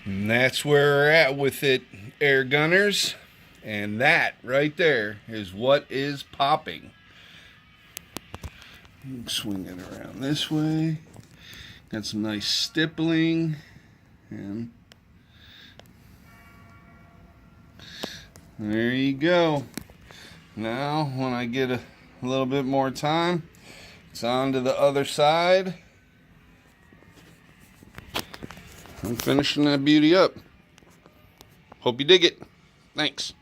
And that's where we're at with it, air gunners. And that right there is what is popping. Swing it around this way. Got some nice stippling. And there you go. Now, when I get a little bit more time, it's on to the other side. I'm finishing that beauty up. Hope you dig it. Thanks.